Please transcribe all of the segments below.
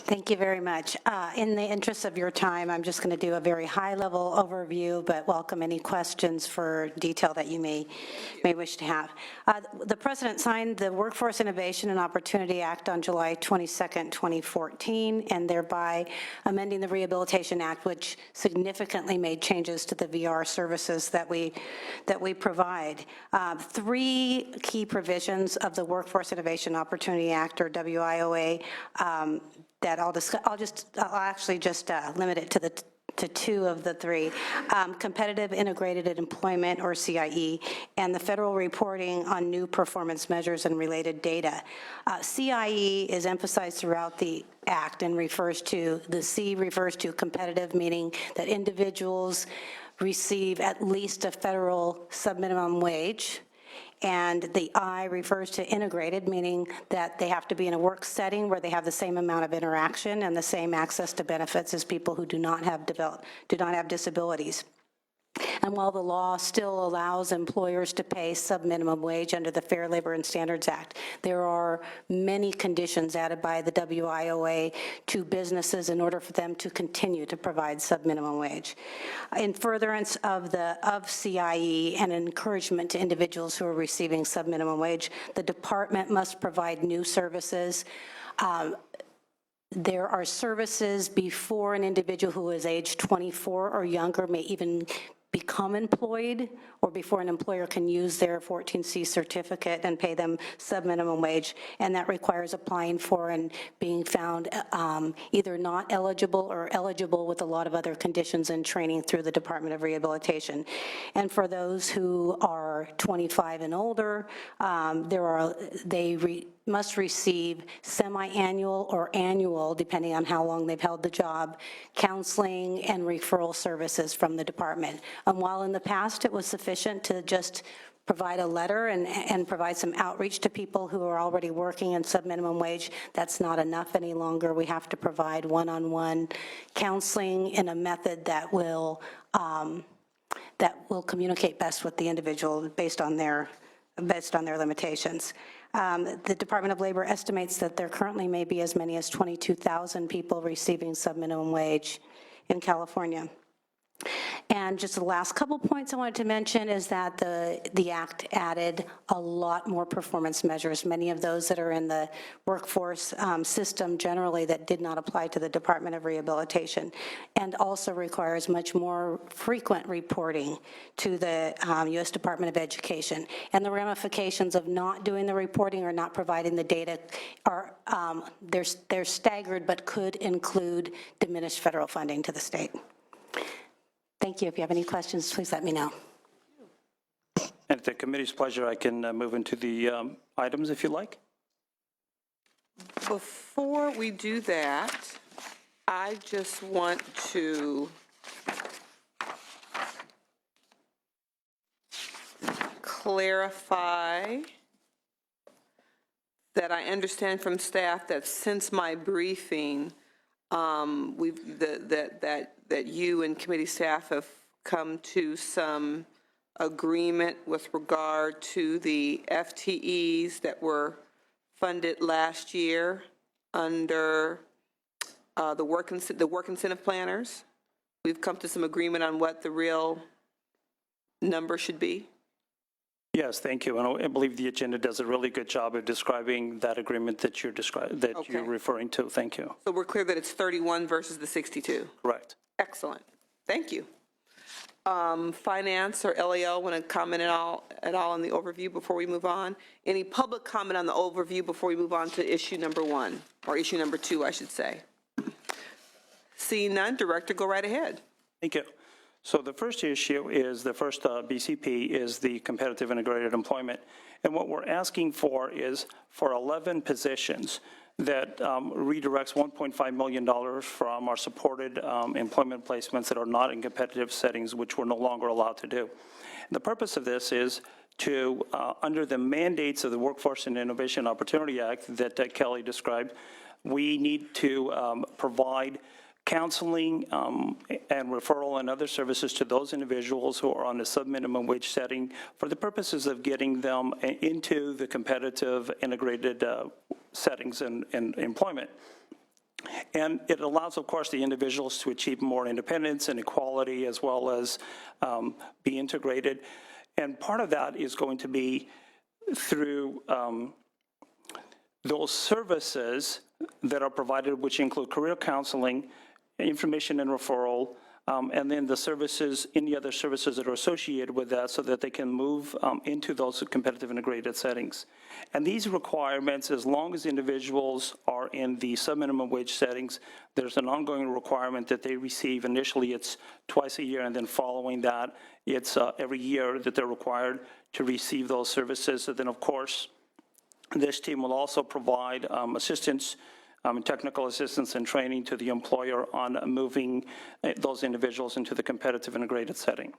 Thank you very much. In the interest of your time, I'm just going to do a very high-level overview, but welcome any questions for detail that you may wish to have. The President signed the Workforce Innovation and Opportunity Act on July 22nd, 2014, and thereby amending the Rehabilitation Act, which significantly made changes to the VR services that we provide. Three key provisions of the Workforce Innovation Opportunity Act, or WIOA, that I'll discuss. I'll actually just limit it to two of the three: competitive integrated employment, or CIE, and the federal reporting on new performance measures and related data. CIE is emphasized throughout the Act and refers to, the C refers to competitive, meaning that individuals receive at least a federal subminimum wage. And the I refers to integrated, meaning that they have to be in a work setting where they have the same amount of interaction and the same access to benefits as people who do not have disabilities. And while the law still allows employers to pay subminimum wage under the Fair Labor and Standards Act, there are many conditions added by the WIOA to businesses in order for them to continue to provide subminimum wage. In furtherance of CIE and encouragement to individuals who are receiving subminimum wage, the department must provide new services. There are services before an individual who is age 24 or younger may even become employed, or before an employer can use their 14C certificate and pay them subminimum wage, and that requires applying for and being found either not eligible or eligible with a lot of other conditions and training through the Department of Rehabilitation. And for those who are 25 and older, they must receive semi-annual or annual, depending on how long they've held the job, counseling and referral services from the department. And while in the past it was sufficient to just provide a letter and provide some outreach to people who are already working in subminimum wage, that's not enough any longer. We have to provide one-on-one counseling in a method that will communicate best with the individual based on their limitations. The Department of Labor estimates that there currently may be as many as 22,000 people receiving subminimum wage in California. And just the last couple points I wanted to mention is that the Act added a lot more performance measures, many of those that are in the workforce system generally that did not apply to the Department of Rehabilitation, and also requires much more frequent reporting to the U.S. Department of Education. And the ramifications of not doing the reporting or not providing the data are, they're staggered, but could include diminished federal funding to the state. Thank you. If you have any questions, please let me know. And at the committee's pleasure, I can move into the items if you like. Before we do that, I just want to clarify that I understand from staff that since my briefing, that you and committee staff have come to some agreement with regard to the FTEs that were funded last year under the work incentive planners. We've come to some agreement on what the real number should be. Yes, thank you. And I believe the agenda does a really good job of describing that agreement that you're you're referring to. Thank you. So we're clear that it's 31 versus the 62. Correct. Excellent. Thank you. Finance or LAL want to comment at all on the overview before we move on? Any public comment on the overview before we move on to issue number 1, or issue number 2, I should say? Seeing none, Director, go right ahead. Thank you. So the first issue is, the first BCP is the competitive integrated employment. And what we're asking for is for 11 positions that redirects $1.5 million from our supported employment placements that are not in competitive settings, which we're no longer allowed to do. And the purpose of this is to, under the mandates of the Workforce and Innovation Opportunity Act that Kelly described, we need to provide counseling and referral and other services to those individuals who are on a subminimum wage setting for the purposes of getting them into the competitive integrated settings and employment. And it allows, of course, the individuals to achieve more independence and equality as well as be integrated. And part of that is going to be through those services that are provided, which include career counseling, information and referral, and then the services, any other services that are associated with that so that they can move into those competitive integrated settings. And these requirements, as long as individuals are in the sub-minimum wage settings, there's an ongoing requirement that they receive. Initially, it's twice a year, and then following that, it's every year that they're required to receive those services. And then, of course, this team will also provide assistance, technical assistance and training to the employer on moving those individuals into the competitive integrated setting.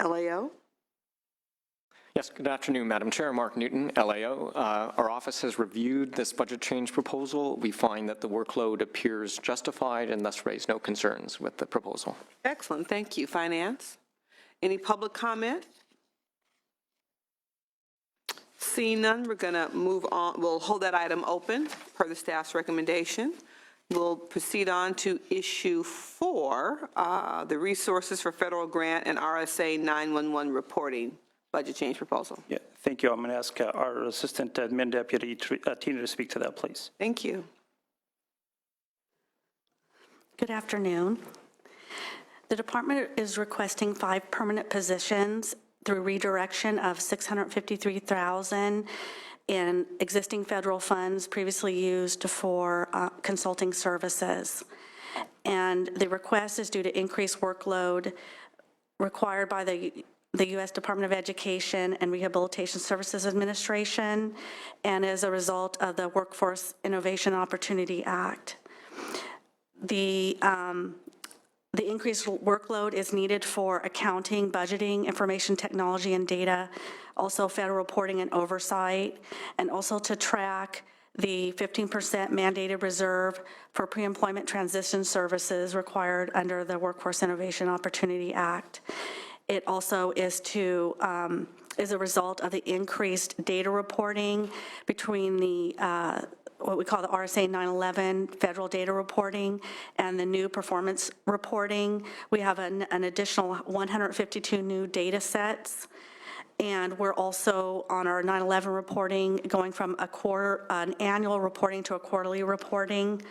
LAO? Yes, good afternoon, Madam Chair. Mark Newton, LAO. Our office has reviewed this budget change proposal. We find that the workload appears justified and thus raise no concerns with the proposal. Excellent, thank you. Finance? Any public comment? Seeing none, we're going to move on. We'll hold that item open per the staff's recommendation. We'll proceed on to issue 4, the resources for federal grant and RSA 911 reporting budget change proposal. Yeah, thank you. I'm going to ask our Assistant Admin Deputy, Tina, to speak to that, please. Thank you. Good afternoon. The department is requesting 5 permanent positions through redirection of $653,000 in existing federal funds previously used for consulting services. And the request is due to increased workload required by the U.S. Department of Education and Rehabilitation Services Administration, and as a result of the Workforce Innovation Opportunity Act. The increased workload is needed for accounting, budgeting, information technology and data, also federal reporting and oversight, and also to track the 15% mandated reserve for pre-employment transition services required under the Workforce Innovation Opportunity Act. It also is is a result of the increased data reporting between the what we call the RSA 911 federal data reporting and the new performance reporting. We have an additional 152 new data sets, and we're also on our 911 reporting going from an annual reporting to a quarterly reporting.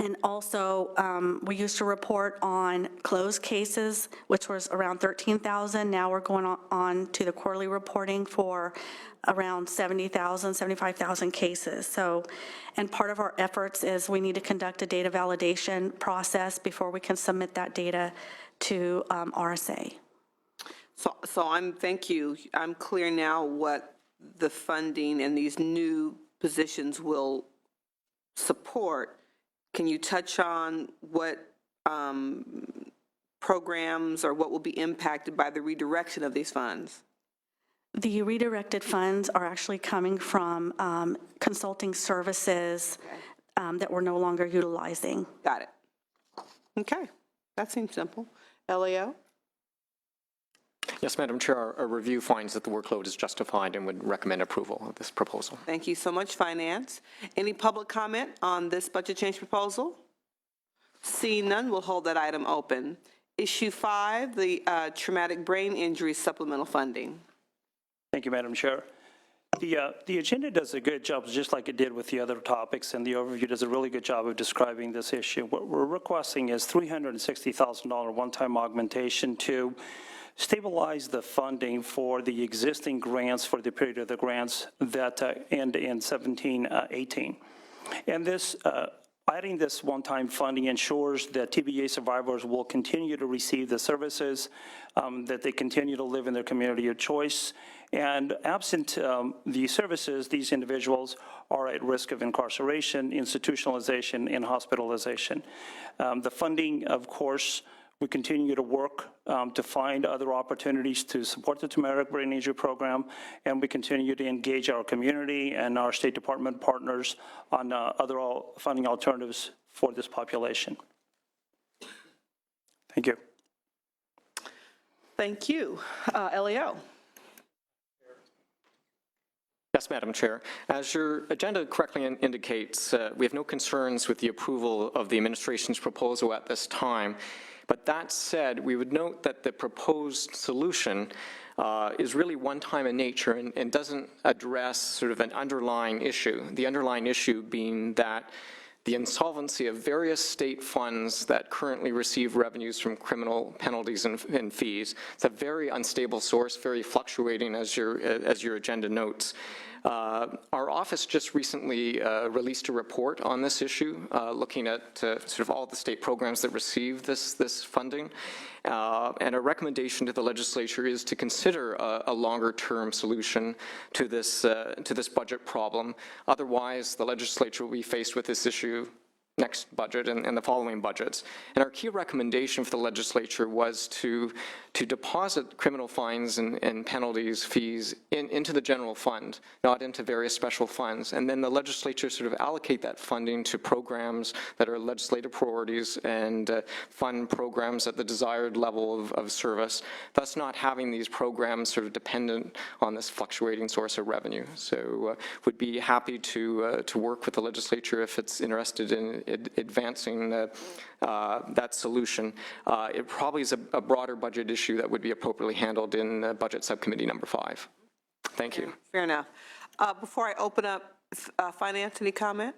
And also, we used to report on closed cases, which was around 13,000. Now we're going on to the quarterly reporting for around 70,000, 75,000 cases. So, and part of our efforts is we need to conduct a data validation process before we can submit that data to RSA. So thank you. I'm clear now what the funding and these new positions will support. Can you touch on what programs or what will be impacted by the redirection of these funds? The redirected funds are actually coming from consulting services that we're no longer utilizing. Got it. Okay, that seems simple. LAO? Yes, Madam Chair, our review finds that the workload is justified and would recommend approval of this proposal. Thank you so much, Finance. Any public comment on this budget change proposal? Seeing none, we'll hold that item open. Issue 5, the traumatic brain injury supplemental funding. Thank you, Madam Chair. The agenda does a good job, just like it did with the other topics, and the overview does a really good job of describing this issue. What we're requesting is $360,000 one-time augmentation to stabilize the funding for the existing grants for the period of the grants that end in 17-18. And this adding this one-time funding ensures that TBA survivors will continue to receive the services, that they continue to live in their community of choice, and absent the services, these individuals are at risk of incarceration, institutionalization, and hospitalization. The funding, of course, we continue to work to find other opportunities to support the traumatic brain injury program, and we continue to engage our community and our State Department partners on other funding alternatives for this population. Thank you. Thank you. LAO. Yes, Madam Chair. As your agenda correctly indicates, we have no concerns with the approval of the administration's proposal at this time. But that said, we would note that the proposed solution is really one-time in nature and doesn't address sort of an underlying issue. The underlying issue being that the insolvency of various state funds that currently receive revenues from criminal penalties and fees. It's a very unstable source, very fluctuating, as your agenda notes. Our office just recently released a report on this issue, looking at sort of all the state programs that receive this funding. And a recommendation to the legislature is to consider a longer-term solution to this budget problem. Otherwise, the legislature will be faced with this issue next budget and the following budgets. And our key recommendation for the legislature was to deposit criminal fines and penalties, fees into the general fund, not into various special funds. And then the legislature sort of allocate that funding to programs that are legislative priorities and fund programs at the desired level of service, thus not having these programs sort of dependent on this fluctuating source of revenue. So would be happy to work with the legislature if it's interested in advancing that solution. It probably is a broader budget issue that would be appropriately handled in Budget Subcommittee number 5. Thank you. Fair enough. Before I open up finance, any comment?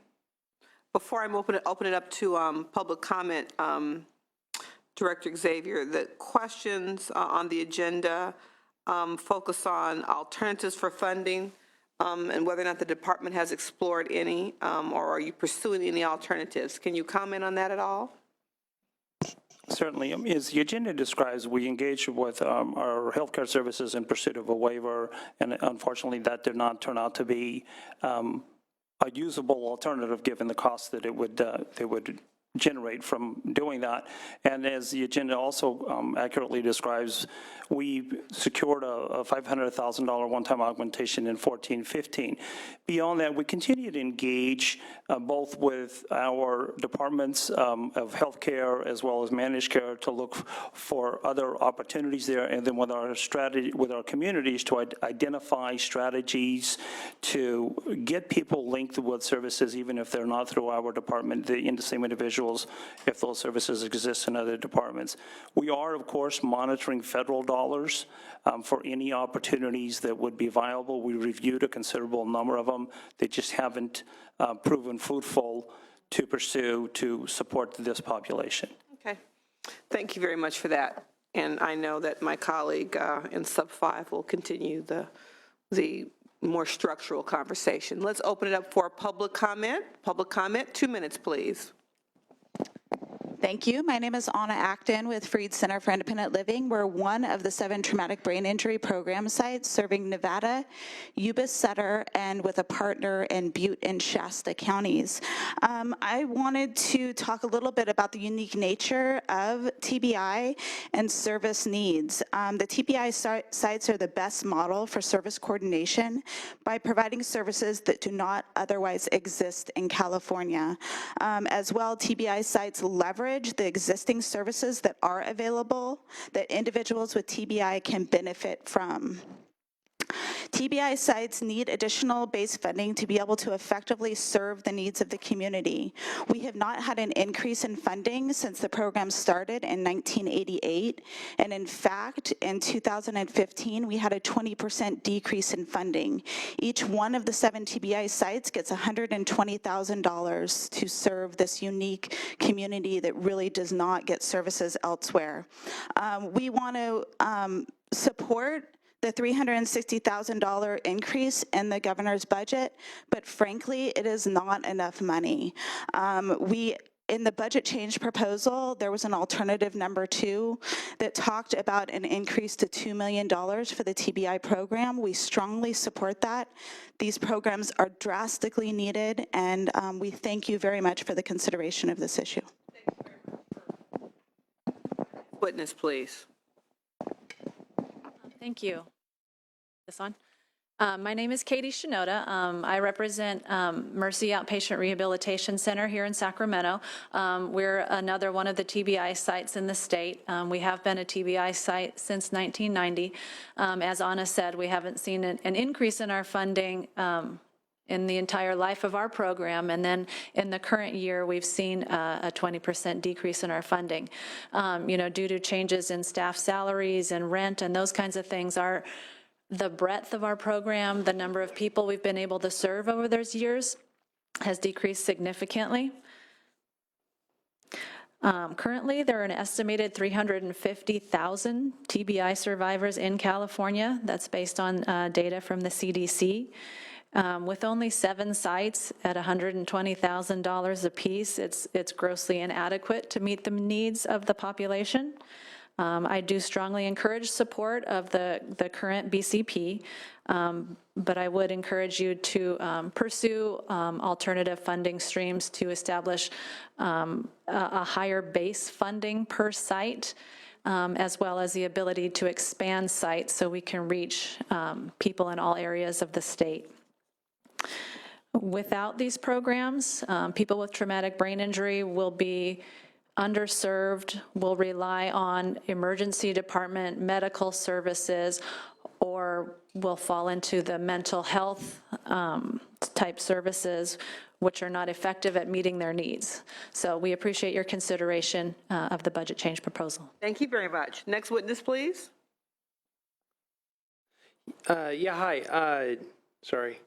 Before I open it up to public comment, Director Xavier, the questions on the agenda focus on alternatives for funding and whether or not the department has explored any, or are you pursuing any alternatives? Can you comment on that at all? Certainly. As the agenda describes, we engaged with our healthcare services in pursuit of a waiver, and unfortunately that did not turn out to be a usable alternative given the cost that it would generate from doing that. And as the agenda also accurately describes, we secured a $500,000 one-time augmentation in 14-15. Beyond that, we continue to engage both with our departments of healthcare as well as managed care to look for other opportunities there, and then with our strategy, with our communities to identify strategies to get people linked with services, even if they're not through our department, the same individuals, if those services exist in other departments. We are, of course, monitoring federal dollars for any opportunities that would be viable. We reviewed a considerable number of them. They just haven't proven fruitful to pursue to support this population. Okay. Thank you very much for that. And I know that my colleague in Sub 5 will continue the more structural conversation. Let's open it up for public comment. Public comment, 2 minutes, please. Thank you. My name is Anna Acton with Freed Center for Independent Living. We're one of the 7 traumatic brain injury program sites serving Nevada, Yuba Sutter, and with a partner in Butte and Shasta counties. I wanted to talk a little bit about the unique nature of TBI and service needs. The TBI sites are the best model for service coordination by providing services that do not otherwise exist in California. As well, TBI sites leverage the existing services that are available that individuals with TBI can benefit from. TBI sites need additional base funding to be able to effectively serve the needs of the community. We have not had an increase in funding since the program started in 1988, and in fact, in 2015, we had a 20% decrease in funding. Each one of the 7 TBI sites gets $120,000 to serve this unique community that really does not get services elsewhere. We want to support the $360,000 increase in the governor's budget, but frankly, it is not enough money. In the budget change proposal, there was an alternative number 2 that talked about an increase to $2 million for the TBI program. We strongly support that. These programs are drastically needed, and we thank you very much for the consideration of this issue. Witness, please. Thank you. This on? My name is Katie Shinoda. I represent Mercy Outpatient Rehabilitation Center here in Sacramento. We're another one of the TBI sites in the state. We have been a TBI site since 1990. As Anna said, we haven't seen an increase in our funding in the entire life of our program, and then in the current year, we've seen a 20% decrease in our funding. Due to changes in staff salaries and rent and those kinds of things, the breadth of our program, the number of people we've been able to serve over those years has decreased significantly. Currently, there are an estimated 350,000 TBI survivors in California. That's based on data from the CDC. With only 7 sites at $120,000 apiece, it's grossly inadequate to meet the needs of the population. I do strongly encourage support of the current BCP, but I would encourage you to pursue alternative funding streams to establish a higher base funding per site, as well as the ability to expand sites so we can reach people in all areas of the state. Without these programs, people with traumatic brain injury will be underserved, will rely on emergency department medical services, or will fall into the mental health type services, which are not effective at meeting their needs. So we appreciate your consideration of the budget change proposal. Thank you very much. Next witness, please. Hi. Sorry.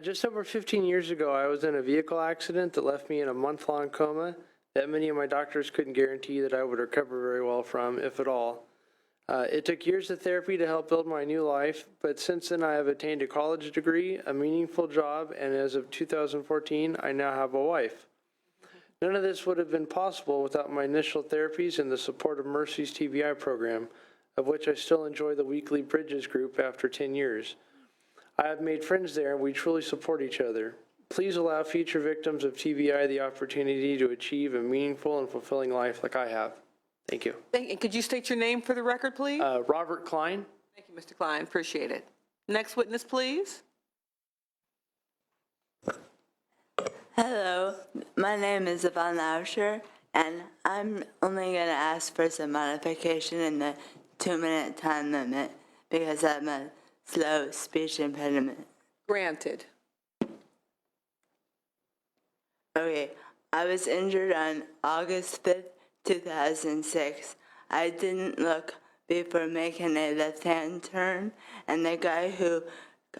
Just over 15 years ago, I was in a vehicle accident that left me in a month-long coma that many of my doctors couldn't guarantee that I would recover very well from, if at all. It took years of therapy to help build my new life, but since then I have attained a college degree, a meaningful job, and as of 2014, I now have a wife. None of this would have been possible without my initial therapies and the support of Mercy's TBI program, of which I still enjoy the weekly Bridges group after 10 years. I have made friends there, and we truly support each other. Please allow future victims of TBI the opportunity to achieve a meaningful and fulfilling life like I have. Thank you. Could you state your name for the record, please? Robert Klein. Thank you, Mr. Klein. Appreciate it. Next witness, please. Hello, my name is Yvonne Lauscher, and I'm only going to ask for some modification in the 2-minute time limit because I'm a slow speech impediment. Granted. Okay, I was injured on August 5th, 2006. I didn't look before making a left-hand turn, and the guy who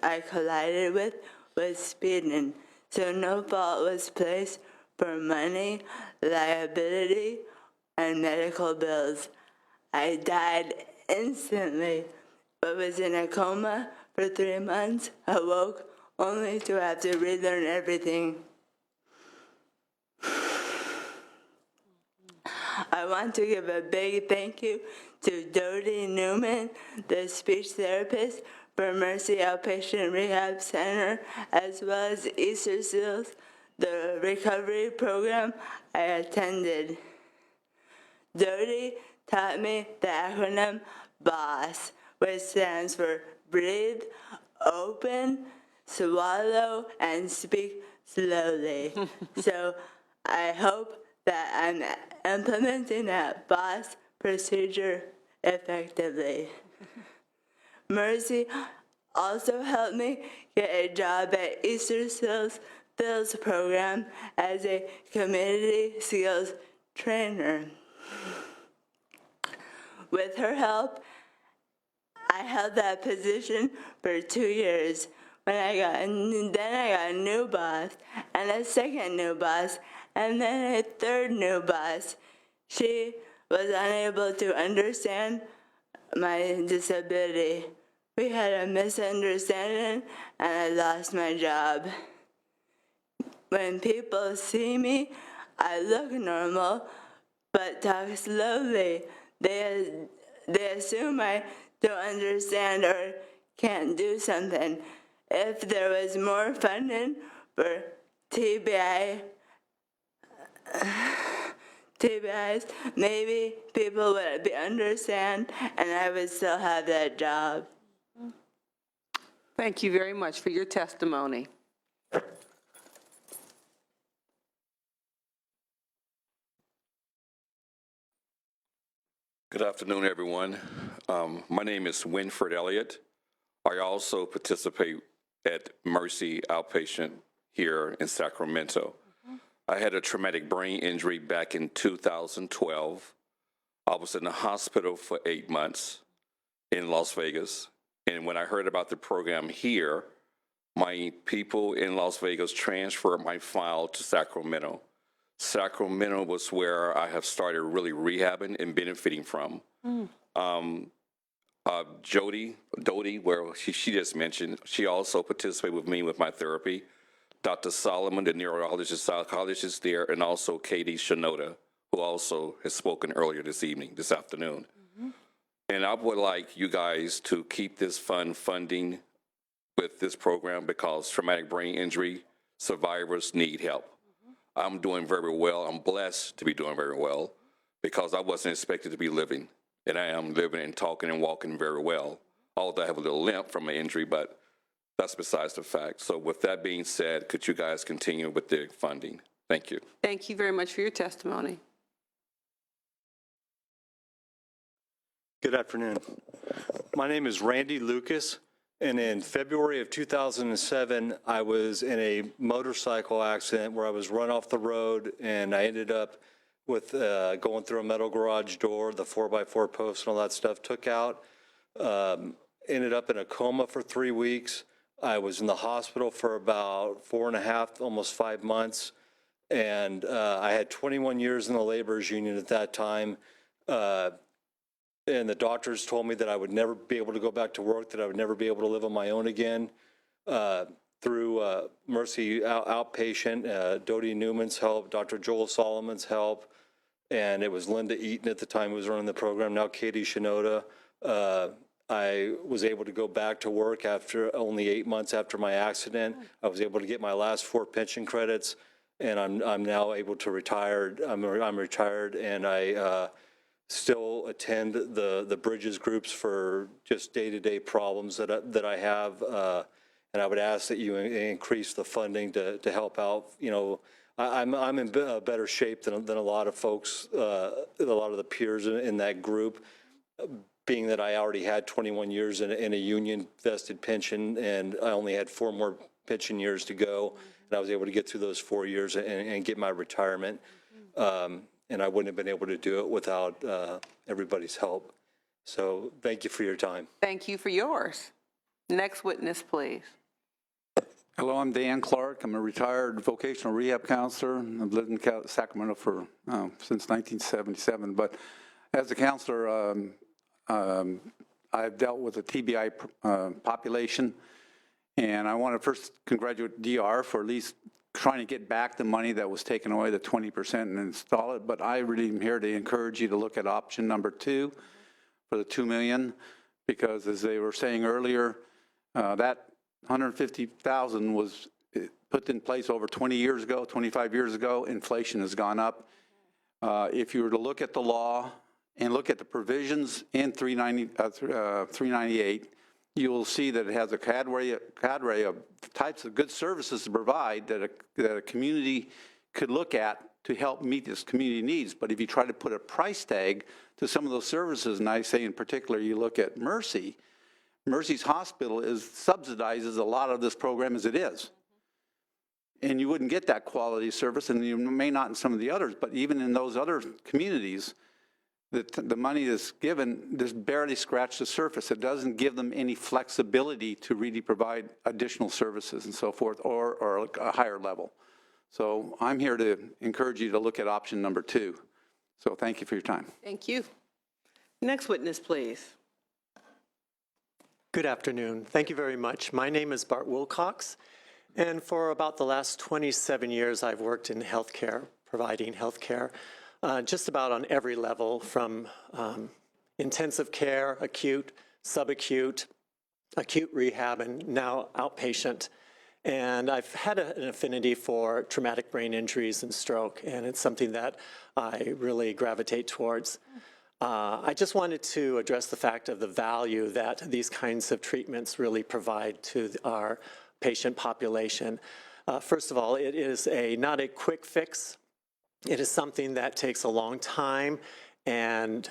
I collided with was speeding, so no fault was placed for money, liability, and medical bills. I died instantly, but was in a coma for 3 months, awoke only to have to relearn everything. I want to give a big thank you to Dodie Newman, the speech therapist for Mercy Outpatient Rehab Center, as well as Easter Seals, the recovery program I attended. Dodie taught me the acronym BOSS, which stands for Breathe, Open, Swallow, and Speak Slowly. So I hope that I'm implementing that BOSS procedure effectively. Mercy also helped me get a job at Easter Seals program as a community skills trainer. With her help, I held that position for 2 years. Then I got a new boss, and a second new boss, and then a third new boss. She was unable to understand my disability. We had a misunderstanding, and I lost my job. When people see me, I look normal, but talk slowly. They assume I don't understand or can't do something. If there was more funding for TBIs, maybe people would understand and I would still have that job. Thank you very much for your testimony. Good afternoon, everyone. My name is Winfred Elliott. I also participate at Mercy Outpatient here in Sacramento. I had a traumatic brain injury back in 2012. I was in the hospital for 8 months in Las Vegas. And when I heard about the program here, my people in Las Vegas transferred my file to Sacramento. Sacramento was where I have started really rehabbing and benefiting from. Dodie, where she just mentioned, she also participated with me with my therapy. Dr. Solomon, the neurologist, psychologist there, and also Katie Shinoda, who also has spoken earlier this afternoon. And I would like you guys to keep this funding with this program because traumatic brain injury survivors need help. I'm doing very well. I'm blessed to be doing very well because I wasn't expected to be living. And I am living and talking and walking very well, although I have a little limp from my injury, but that's besides the fact. So with that being said, could you guys continue with the funding? Thank you. Thank you very much for your testimony. Good afternoon. My name is Randy Lucas, and in February of 2007, I was in a motorcycle accident where I was run off the road, and I ended up with going through a metal garage door, the 4x4 post and all that stuff took out. Ended up in a coma for 3 weeks. I was in the hospital for about 4.5, almost 5 months. And I had 21 years in the laborers union at that time. And the doctors told me that I would never be able to go back to work, that I would never be able to live on my own again. Through Mercy Outpatient, Dodie Newman's help, Dr. Joel Solomon's help, and it was Linda Eaton at the time who was running the program, now Katie Shinoda. I was able to go back to work after only 8 months after my accident. I was able to get my last 4 pension credits, and I'm now able to retire. I'm retired, and I still attend the Bridges groups for just day-to-day problems that I have. And I would ask that you increase the funding to help out. You know, I'm in better shape than a lot of folks, a lot of the peers in that group, being that I already had 21 years in a union vested pension, and I only had 4 more pension years to go. And I was able to get through those 4 years and get my retirement. And I wouldn't have been able to do it without everybody's help. So thank you for your time. Thank you for yours. Next witness, please. Hello, I'm Dan Clark. I'm a retired vocational rehab counselor. I've lived in Sacramento for since 1977. But as a counselor, I've dealt with the TBI population. And I want to first congratulate DR for at least trying to get back the money that was taken away, the 20%, and install it. But I really am here to encourage you to look at option number 2 for the $2 million, because as they were saying earlier, that $150,000 was put in place over 20 years ago, 25 years ago. Inflation has gone up. If you were to look at the law and look at the provisions in 398, you will see that it has a cadre of types of good services to provide that a community could look at to help meet this community needs. But if you try to put a price tag to some of those services, and I say in particular, you look at Mercy's hospital subsidizes a lot of this program as it is. And you wouldn't get that quality service, and you may not in some of the others, but even in those other communities, the money that's given just barely scratched the surface. It doesn't give them any flexibility to really provide additional services and so forth, or a higher level. So I'm here to encourage you to look at option number 2. So thank you for your time. Thank you. Next witness, please. Good afternoon. Thank you very much. My name is Bart Wilcox, and for about the last 27 years, I've worked in healthcare, providing healthcare, just about on every level, from intensive care, acute, subacute, acute rehab, and now outpatient. And I've had an affinity for traumatic brain injuries and stroke, and it's something that I really gravitate towards. I just wanted to address the fact of the value that these kinds of treatments really provide to our patient population. First of all, it is not a quick fix. It is something that takes a long time, and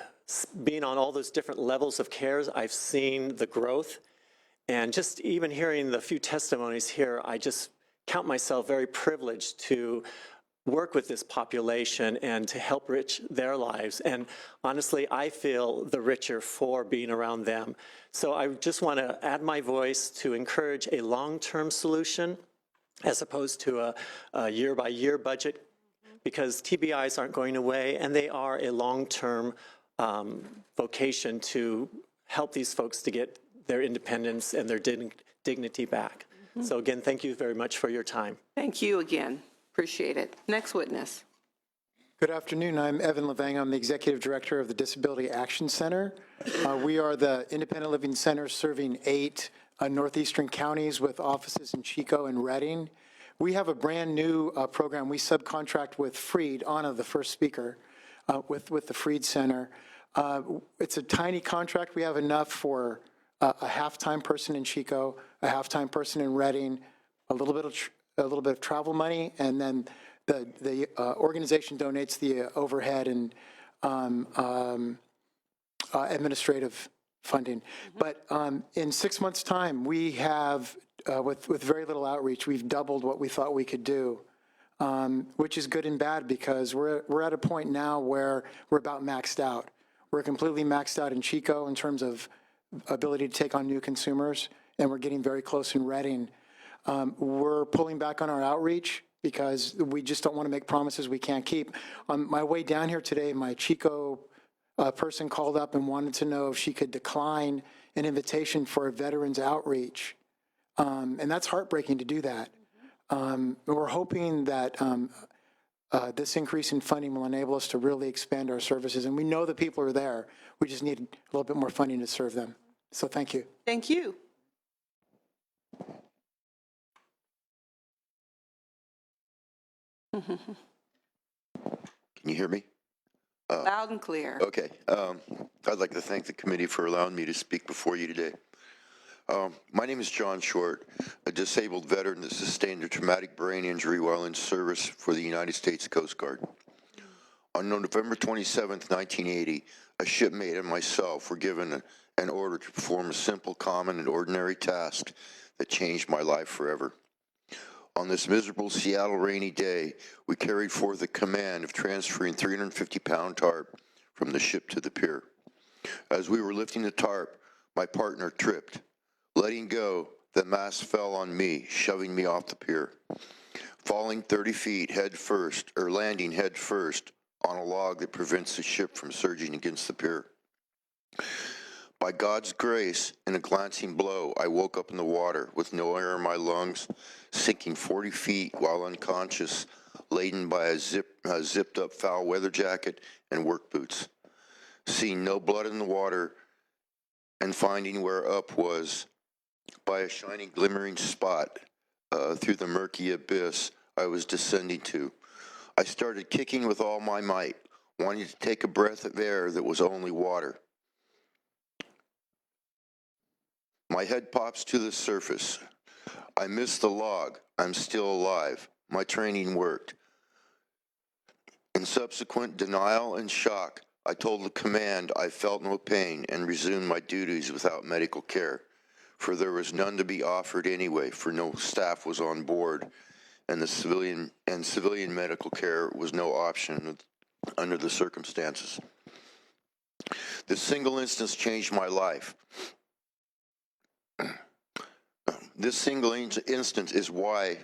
being on all those different levels of cares, I've seen the growth. And just even hearing the few testimonies here, I just count myself very privileged to work with this population and to help enrich their lives. And honestly, I feel the richer for being around them. So I just want to add my voice to encourage a long-term solution as opposed to a year-by-year budget, because TBIs aren't going away, and they are a long-term vocation to help these folks to get their independence and their dignity back. So again, thank you very much for your time. Thank you again. Appreciate it. Next witness. Good afternoon. I'm Evan Levang. I'm the Executive Director of the Disability Action Center. We are the independent living center serving 8 northeastern counties with offices in Chico and Redding. We have a brand new program. We subcontract with Freed, Anna, the first speaker, with the Freed Center. It's a tiny contract. We have enough for a half-time person in Chico, a half-time person in Redding, a little bit of travel money, and then the organization donates the overhead and administrative funding. But in 6 months' time, we have, with very little outreach, we've doubled what we thought we could do, which is good and bad because we're at a point now where we're about maxed out. We're completely maxed out in Chico in terms of ability to take on new consumers, and we're getting very close in Redding. We're pulling back on our outreach because we just don't want to make promises we can't keep. On my way down here today, my Chico person called up and wanted to know if she could decline an invitation for a veterans outreach. And that's heartbreaking to do that. We're hoping that this increase in funding will enable us to really expand our services. And we know that people are there. We just need a little bit more funding to serve them. So thank you. Thank you. Can you hear me? Loud and clear. Okay. I'd like to thank the committee for allowing me to speak before you today. My name is John Short, a disabled veteran that sustained a traumatic brain injury while in service for the United States Coast Guard. On November 27, 1980, a shipmate and myself were given an order to perform a simple, common, and ordinary task that changed my life forever. On this miserable Seattle rainy day, we carried forth the command of transferring 350-pound tarp from the ship to the pier. As we were lifting the tarp, my partner tripped. Letting go, the mast fell on me, shoving me off the pier. Falling 30 feet head first, or landing head first, on a log that prevents the ship from surging against the pier. By God's grace, in a glancing blow, I woke up in the water with no air in my lungs, sinking 40 feet while unconscious, laden by a zipped-up foul weather jacket and work boots. Seeing no blood in the water and finding where up was, by a shining, glimmering spot through the murky abyss I was descending to. I started kicking with all my might, wanting to take a breath of air that was only water. My head pops to the surface. I missed the log. I'm still alive. My training worked. In subsequent denial and shock, I told the command I felt no pain and resumed my duties without medical care, for there was none to be offered anyway, for no staff was on board, and civilian medical care was no option under the circumstances. This single instance changed my life. This single instance is why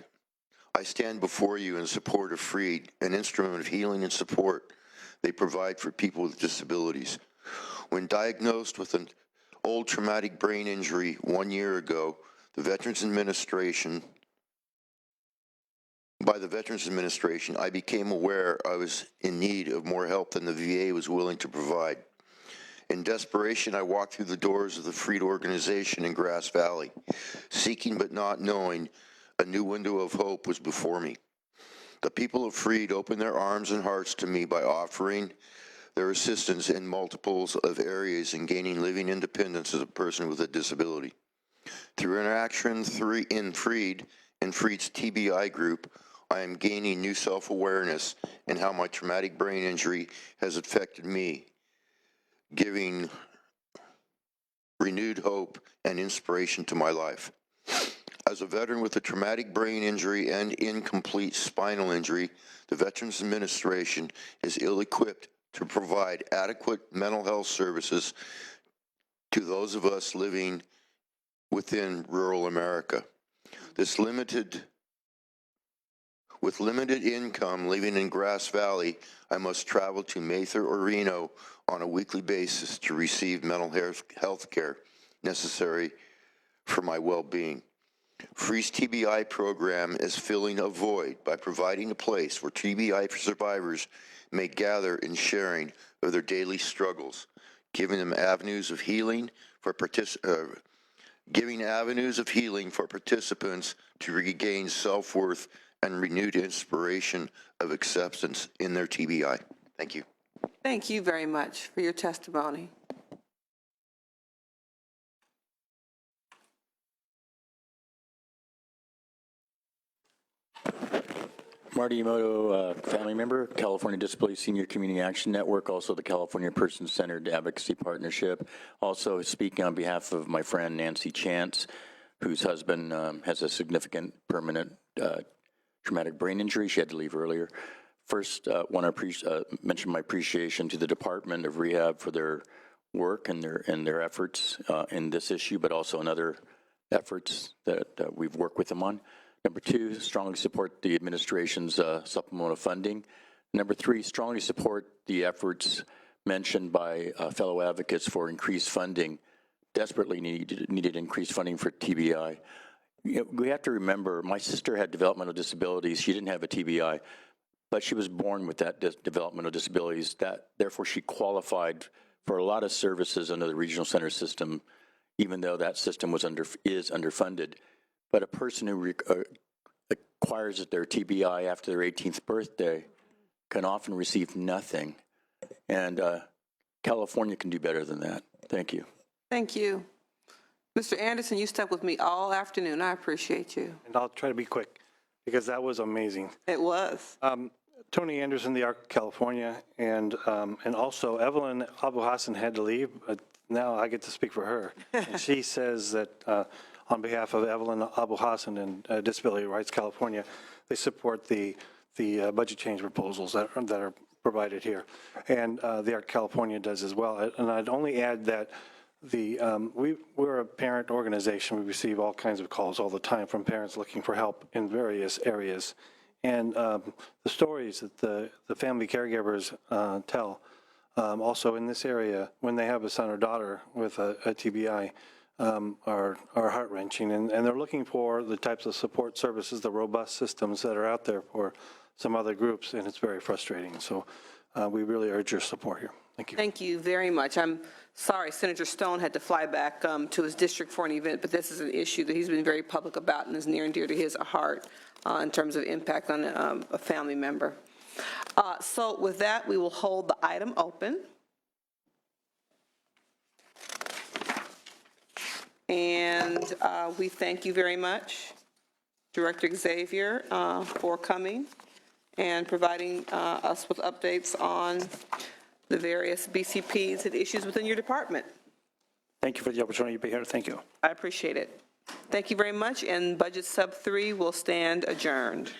I stand before you in support of Freed, an instrument of healing and support they provide for people with disabilities. When diagnosed with an old traumatic brain injury 1 year ago, by the Veterans Administration, I became aware I was in need of more help than the VA was willing to provide. In desperation, I walked through the doors of the Freed organization in Grass Valley, seeking but not knowing a new window of hope was before me. The people of Freed opened their arms and hearts to me by offering their assistance in multiples of areas in gaining living independence as a person with a disability. Through interaction in Freed's TBI group, I am gaining new self-awareness in how my traumatic brain injury has affected me, giving renewed hope and inspiration to my life. As a veteran with a traumatic brain injury and incomplete spinal injury, the Veterans Administration is ill-equipped to provide adequate mental health services to those of us living within rural America. With limited income living in Grass Valley, I must travel to Mather or Reno on a weekly basis to receive mental health care necessary for my well-being. Free's TBI program is filling a void by providing a place where TBI survivors may gather in sharing of their daily struggles, giving them avenues of healing for participants to regain self-worth and renewed inspiration of acceptance in their TBI. Thank you. Thank you very much for your testimony. Marty Emoto, family member, California Disability Senior Community Action Network, also the California Person-Centered Advocacy Partnership. Also speaking on behalf of my friend Nancy Chance, whose husband has a significant permanent traumatic brain injury. She had to leave earlier. First, want to mention my appreciation to the Department of Rehab for their work and their efforts in this issue, but also in other efforts that we've worked with them on. Number two, strongly support the administration's supplemental funding. Number three, strongly support the efforts mentioned by fellow advocates for increased funding, desperately needed increased funding for TBI. You know, we have to remember, my sister had developmental disabilities. She didn't have a TBI, but she was born with that developmental disabilities. Therefore, she qualified for a lot of services under the regional center system, even though that system is underfunded. But a person who acquires their TBI after their 18th birthday can often receive nothing. And California can do better than that. Thank you. Thank you. Mr. Anderson, you stuck with me all afternoon. I appreciate you. And I'll try to be quick, because that was amazing. It was. Tony Anderson, the ARC California, and also Evelyn Abu Hassan had to leave, but now I get to speak for her. And she says that on behalf of Evelyn Abu Hassan and Disability Rights California, they support the budget change proposals that are provided here. And the ARC California does as well. And I'd only add that we're a parent organization. We receive all kinds of calls all the time from parents looking for help in various areas. And the stories that the family caregivers tell, also in this area, when they have a son or daughter with a TBI, are heart-wrenching. And they're looking for the types of support services, the robust systems that are out there for some other groups, and it's very frustrating. So we really urge your support here. Thank you. Thank you very much. I'm sorry Senator Stone had to fly back to his district for an event, but this is an issue that he's been very public about and is near and dear to his heart in terms of impact on a family member. So with that, we will hold the item open. And we thank you very much, Director Xavier, for coming and providing us with updates on the various BCPs and issues within your department. Thank you for the opportunity to be here. Thank you. I appreciate it. Thank you very much, and Budget Sub 3 will stand adjourned.